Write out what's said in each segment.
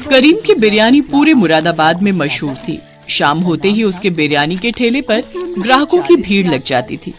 करीम की बिरयानी पूरे मुरादाबाद में मशहूर थी। शाम होते ही उसके बिरयानी के ठेले पर ग्राहकों की भीड़ लग जाती थी।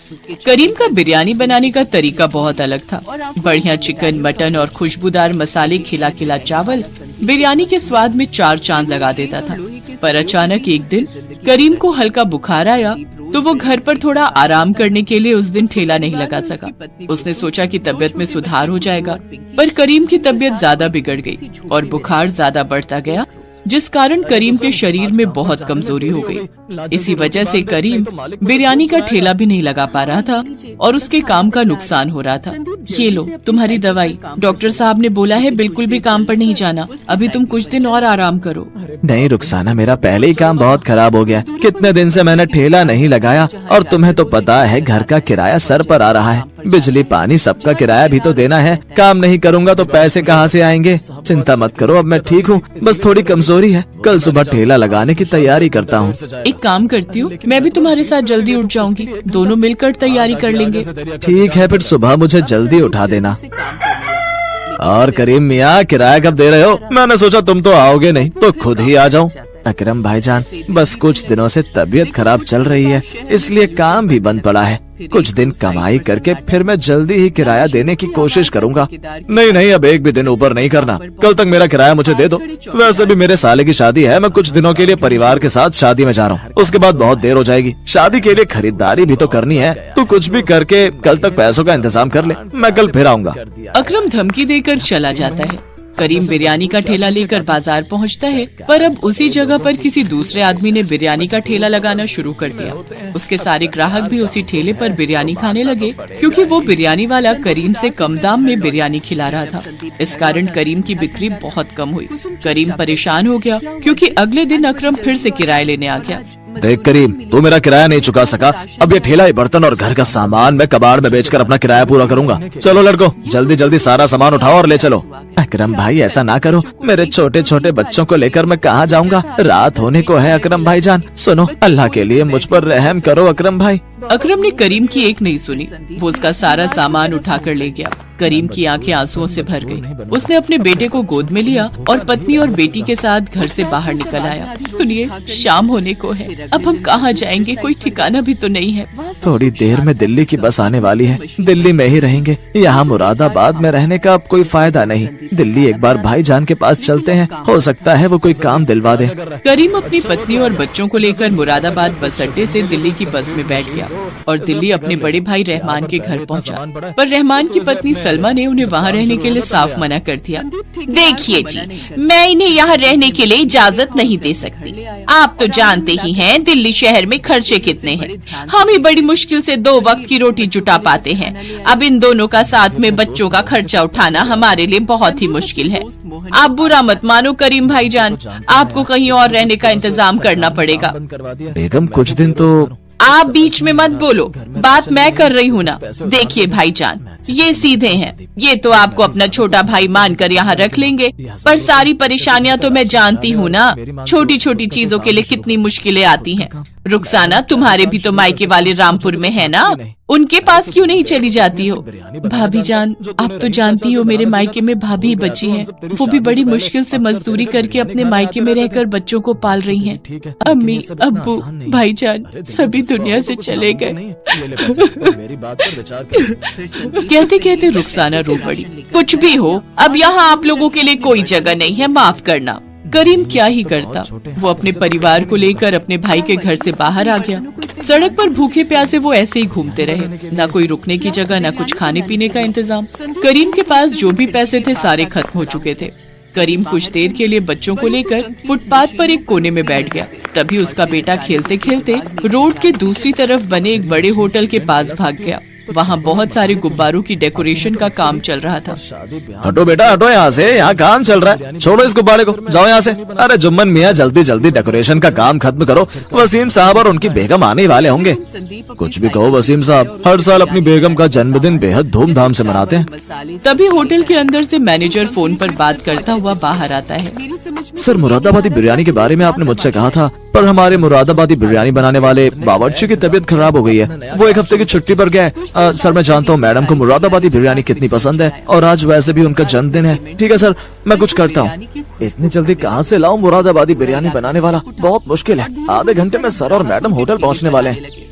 करीम का बिरयानी बनाने का तरीका बहुत अलग था। बढ़िया चिकन, मटन और खुशबूदार मसाले, खिला खिला चावल बिरयानी के स्वाद में चार चांद लगा देता था। पर अचानक एक दिन करीम को हल्का बुखार आया तो वो घर पर थोड़ा आराम करने के लिए उस दिन ठेला नहीं लगा सका। उसने सोचा कि तबीयत में सुधार हो जाएगा, पर करीम की तबीयत ज्यादा बिगड़ गई और बुखार ज्यादा बढ़ता गया, जिस कारण करीम के शरीर में बहुत कमजोरी हो गई। इसी वजह से करीम बिरयानी का ठेला भी नहीं लगा पा रहा था और उसके काम का नुकसान हो रहा था। ये लो तुम्हारी दवाई, डॉक्टर साहब ने बोला है बिल्कुल भी काम पर नहीं जाना, अभी तुम कुछ दिन और आराम करो। नहीं रुखसाना, मेरा पहले ही काम बहुत खराब हो गया। कितने दिन से मैंने ठेला नहीं लगाया और तुम्हें तो पता है घर का किराया सर पर आ रहा है, बिजली पानी सबका किराया भी तो देना है। काम नहीं करूँगा तो पैसे कहाँ से आएंगे। चिंता मत करो, अब मैं ठीक हूँ, बस थोड़ी कमजोरी है। कल सुबह ठेला लगाने की तैयारी करता हूँ। एक काम करती हूँ, मैं भी तुम्हारे साथ जल्दी उठ जाऊंगी, दोनों मिलकर तैयारी कर लेंगे। ठीक है, फिर सुबह मुझे जल्दी उठा देना। और करीम मियाँ, किराया कब दे रहे हो? मैंने सोचा तुम तो आओगे नहीं तो खुद ही आ जाऊं। अकरम भाईजान, बस कुछ दिनों से तबीयत खराब चल रही है, इसलिए काम भी बंद पड़ा है। कुछ दिन कमाई करके फिर मैं जल्दी ही किराया देने की कोशिश करूंगा। नहीं नहीं, अब एक भी दिन ऊपर नहीं करना, कल तक मेरा किराया मुझे दे दो। वैसे भी मेरे साले की शादी है, मैं कुछ दिनों के लिए परिवार के साथ शादी में जा रहा हूँ, उसके बाद बहुत देर हो जाएगी। शादी के लिए खरीदारी भी तो करनी है, तो कुछ भी करके कल तक पैसों का इंतजाम कर ले, मैं कल फिर आऊंगा। अकरम धमकी देकर चला जाता है। करीम बिरयानी का ठेला लेकर बाजार पहुंचता है, पर अब उसी जगह पर किसी दूसरे आदमी ने बिरयानी का ठेला लगाना शुरू कर दिया। उसके सारे ग्राहक भी उसी ठेले पर बिरयानी खाने लगे, क्योंकि वो बिरयानी वाला करीम से कम दाम में बिरयानी खिला रहा था। इस कारण करीम की बिक्री बहुत कम हुई। करीम परेशान हो गया, क्योंकि अगले दिन अकरम फिर से किराया लेने आ गया। देख करीम, तू मेरा किराया नहीं चुका सका, अब ये ठेला, ये बर्तन और घर का सामान मैं कबाड़ में बेचकर अपना किराया पूरा करूंगा। चलो लड़को, जल्दी जल्दी सारा सामान उठाओ और ले चलो। अकरम भाई, ऐसा ना करो, मेरे छोटे छोटे बच्चों को लेकर मैं कहाँ जाऊंगा, रात होने को है। अकरम भाईजान सुनो, अल्लाह के लिए मुझ पर रहम करो अकरम भाई। अकरम ने करीम की एक नहीं सुनी, वो उसका सारा सामान उठाकर ले गया। करीम की आंखें आंसुओं से भर गई। उसने अपने बेटे को गोद में लिया और पत्नी और बेटी के साथ घर से बाहर निकल आया। सुनिए, शाम होने को है, अब हम कहाँ जाएंगे, कोई ठिकाना भी तो नहीं है। थोड़ी देर में दिल्ली की बस आने वाली है, दिल्ली में ही रहेंगे। यहाँ मुरादाबाद में रहने का अब कोई फायदा नहीं। दिल्ली एक बार भाईजान के पास चलते हैं, हो सकता है वो कोई काम दिलवा दे। करीम अपनी पत्नी और बच्चों को लेकर मुरादाबाद बस अड्डे से दिल्ली की बस में बैठ गया और दिल्ली अपने बड़े भाई रहमान के घर पहुंचा। पर रहमान की पत्नी सलमा ने उन्हें वहां रहने के लिए साफ मना कर दिया। देखिए जी, मैं इन्हें यहाँ रहने के लिए इजाजत नहीं दे सकती। आप तो जानते ही हैं दिल्ली शहर में खर्चे कितने हैं। हम ही बड़ी मुश्किल से 2 वक्त की रोटी जुटा पाते हैं। अब इन दोनों का साथ में बच्चों का खर्चा उठाना हमारे लिए बहुत ही मुश्किल है। आप बुरा मत मानो करीम भाईजान, आपको कहीं और रहने का इंतजाम करना पड़ेगा। बेगम, कुछ दिन तो आप बीच में मत बोलो, बात मैं कर रही हूँ ना। देखिए भाईजान, ये सीधे हैं, ये तो आपको अपना छोटा भाई मानकर यहाँ रख लेंगे, पर सारी परेशानियाँ तो मैं जानती हूँ ना। छोटी छोटी चीजों के लिए कितनी मुश्किलें आती हैं। रुखसाना, तुम्हारे भी तो मायके वाले रामपुर में है ना, उनके पास क्यों नहीं चली जाती हो? भाभी जान, आप तो जानती हो मेरे मायके में भाभी बची हैं, वो भी बड़ी मुश्किल से मजदूरी करके अपने मायके में रहकर बच्चों को पाल रही हैं। अम्मी, अब्बू, भाईजान सभी दुनिया से चले गए। कहते कहते रुखसाना रो पड़ी। कुछ भी हो, अब यहाँ आप लोगों के लिए कोई जगह नहीं है, माफ करना। करीम क्या ही करता, वो अपने परिवार को लेकर अपने भाई के घर से बाहर आ गया। सड़क पर भूखे प्यासे वो ऐसे ही घूमते रहे, ना कोई रुकने की जगह, ना कुछ खाने पीने का इंतजाम। करीम के पास जो भी पैसे थे सारे खत्म हो चुके थे। करीम कुछ देर के लिए बच्चों को लेकर फुटपाथ पर एक कोने में बैठ गया। तभी उसका बेटा खेलते खेलते रोड के दूसरी तरफ बने एक बड़े होटल के पास भाग गया। वहाँ बहुत सारे गुब्बारों की डेकोरेशन का काम चल रहा था। हटो बेटा, हटो यहाँ से, यहाँ काम चल रहा है, छोड़ो इस गुब्बारे को, जाओ यहाँ से। अरे जुम्मन मियाँ, जल्दी जल्दी डेकोरेशन का काम खत्म करो, वसीम साहब और उनकी बेगम आने वाले होंगे। कुछ भी कहो वसीम साहब, हर साल अपनी बेगम का जन्मदिन बेहद धूमधाम से मनाते हैं। तभी होटल के अंदर से मैनेजर फोन पर बात करता हुआ बाहर आता है। सर, मुरादाबादी बिरयानी के बारे में आपने मुझसे कहा था, पर हमारे मुरादाबादी बिरयानी बनाने वाले बावर्ची की तबीयत खराब हो गई है। वो एक हफ्ते की छुट्टी पर गए। सर, मैं जानता हूँ मैडम को मुरादाबादी बिरयानी कितनी पसंद है, और आज वैसे भी उनका जन्मदिन है। ठीक है सर, मैं कुछ करता हूँ। इतनी जल्दी कहाँ से लाऊं मुरादाबादी बिरयानी बनाने वाला? बहुत मुश्किल है। आधे घंटे में सर और मैडम होटल पहुँचने वाले हैं।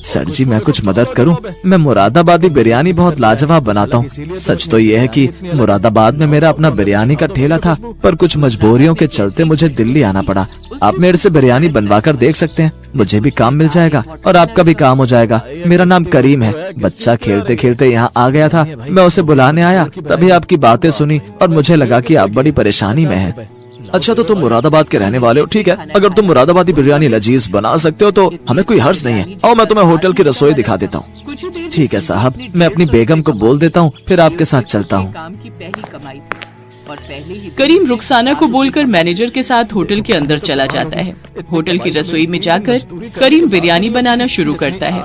सर जी, मैं कुछ मदद करूं? मैं मुरादाबादी बिरयानी बहुत लाजवाब बनाता हूं। सच तो ये है कि मुरादाबाद में मेरा अपना बिरयानी का ठेला था, पर कुछ मजबूरियों के चलते मुझे दिल्ली आना पड़ा। आप मेरे से बिरयानी बनवा कर देख सकते हैं। मुझे भी काम मिल जाएगा और आपका भी काम हो जाएगा। मेरा नाम करीम है। बच्चा खेलते खेलते यहाँ आ गया था, मैं उसे बुलाने आया, तभी आपकी बातें सुनी और मुझे लगा कि आप बड़ी परेशानी में हैं। अच्छा, तो तुम मुरादाबाद के रहने वाले हो? ठीक है, अगर तुम मुरादाबादी बिरयानी लजीज बना सकते हो तो हमें कोई हर्ज नहीं है। आओ, मैं तुम्हें होटल की रसोई दिखा देता हूँ। ठीक है साहब, मैं अपनी बेगम को बोल देता हूँ, फिर आपके साथ चलता हूँ। करीम रुखसाना को बोलकर मैनेजर के साथ होटल के अंदर चला जाता है। होटल की रसोई में जाकर करीम बिरयानी बनाना शुरू करता है।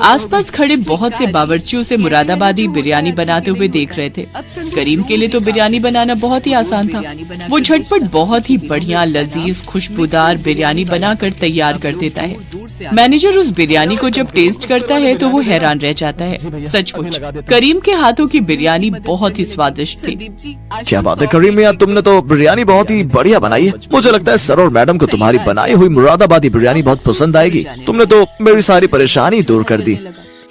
आसपास खड़े बहुत से बावर्ची उसे मुरादाबादी बिरयानी बनाते हुए देख रहे थे। करीम के लिए तो बिरयानी बनाना बहुत ही आसान था। वो झटपट बहुत ही बढ़िया, लजीज, खुशबूदार बिरयानी बनाकर तैयार कर देता है। मैनेजर उस बिरयानी को जब टेस्ट करता है तो वो हैरान रह जाता है। सचमुच करीम के हाथों की बिरयानी बहुत ही स्वादिष्ट थी। क्या बात है करीम मियां, तुमने तो बिरयानी बहुत ही बढ़िया बनाई है। मुझे लगता है सर और मैडम को तुम्हारी बनाई हुई मुरादाबादी बिरयानी बहुत पसंद आएगी। तुमने तो मेरी सारी परेशानी दूर कर दी।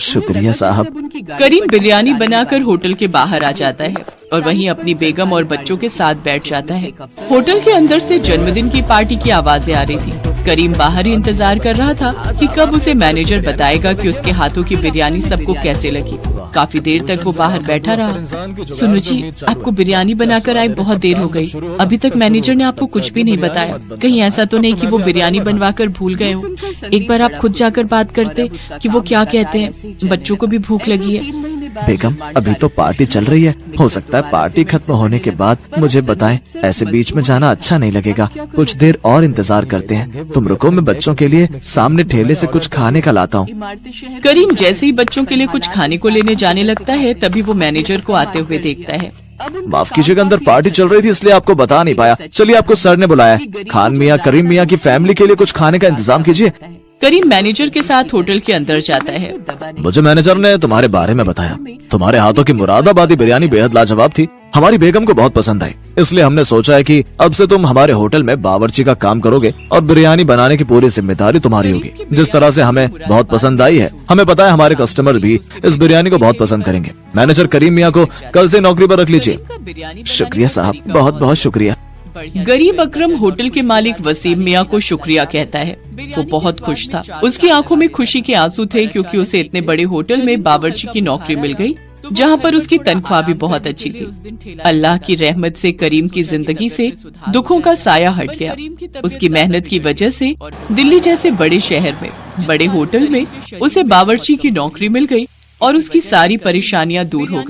शुक्रिया साहब। करीम बिरयानी बनाकर होटल के बाहर आ जाता है और वहीं अपनी बेगम और बच्चों के साथ बैठ जाता है। होटल के अंदर से जन्मदिन की पार्टी की आवाजें आ रही थी। करीम बाहर ही इंतजार कर रहा था कि कब उसे मैनेजर बताएगा कि उसके हाथों की बिरयानी सबको कैसे लगी। काफी देर तक वो बाहर बैठा रहा। सुनो जी, आपको बिरयानी बनाकर आए बहुत देर हो गई। अभी तक मैनेजर ने आपको कुछ भी नहीं बताया। कहीं ऐसा तो नहीं कि वो बिरयानी बनवाकर भूल गए हो? एक बार आप खुद जाकर बात करते कि वो क्या कहते हैं। बच्चों को भी भूख लगी है। बेगम, अभी तो पार्टी चल रही है। हो सकता है पार्टी खत्म होने के बाद मुझे बताएं। ऐसे बीच में जाना अच्छा नहीं लगेगा। कुछ देर और इंतजार करते हैं। तुम रुको, मैं बच्चों के लिए सामने ठेले से कुछ खाने का लाता हूँ। करीम जैसे ही बच्चों के लिए कुछ खाने को लेने जाने लगता है, तभी वो मैनेजर को आते हुए देखता है। माफ कीजिएगा, अंदर पार्टी चल रही थी इसलिए आपको बता नहीं पाया। चलिए, आपको सर ने बुलाया है। खान मियाँ, करीम मियाँ की फैमिली के लिए कुछ खाने का इंतजाम कीजिए। करीम मैनेजर के साथ होटल के अंदर जाता है। मुझे मैनेजर ने तुम्हारे बारे में बताया। तुम्हारे हाथों की मुरादाबादी बिरयानी बेहद लाजवाब थी। हमारी बेगम को बहुत पसंद आई, इसलिए हमने सोचा है कि अब से तुम हमारे होटल में बावर्ची का काम करोगे और बिरयानी बनाने की पूरी जिम्मेदारी तुम्हारी होगी। जिस तरह से हमें बहुत पसंद आई है, हमें पता है हमारे कस्टमर भी इस बिरयानी को बहुत पसंद करेंगे। मैनेजर करीम मियाँ को कल से नौकरी पर रख लीजिए। शुक्रिया साहब, बहुत बहुत शुक्रिया। गरीब अकरम होटल के मालिक वसीम मियाँ को शुक्रिया कहता है। वो बहुत खुश था। उसकी आंखों में खुशी के आंसू थे, क्योंकि उसे इतने बड़े होटल में बावर्ची की नौकरी मिल गई, जहाँ पर उसकी तनख्वाह भी बहुत अच्छी थी। अल्लाह की रहमत से करीम की जिंदगी से दुखों का साया हट गया। उसकी मेहनत की वजह से दिल्ली जैसे बड़े शहर में, बड़े होटल में उसे बावर्ची की नौकरी मिल गई और उसकी सारी परेशानियाँ दूर हो गई।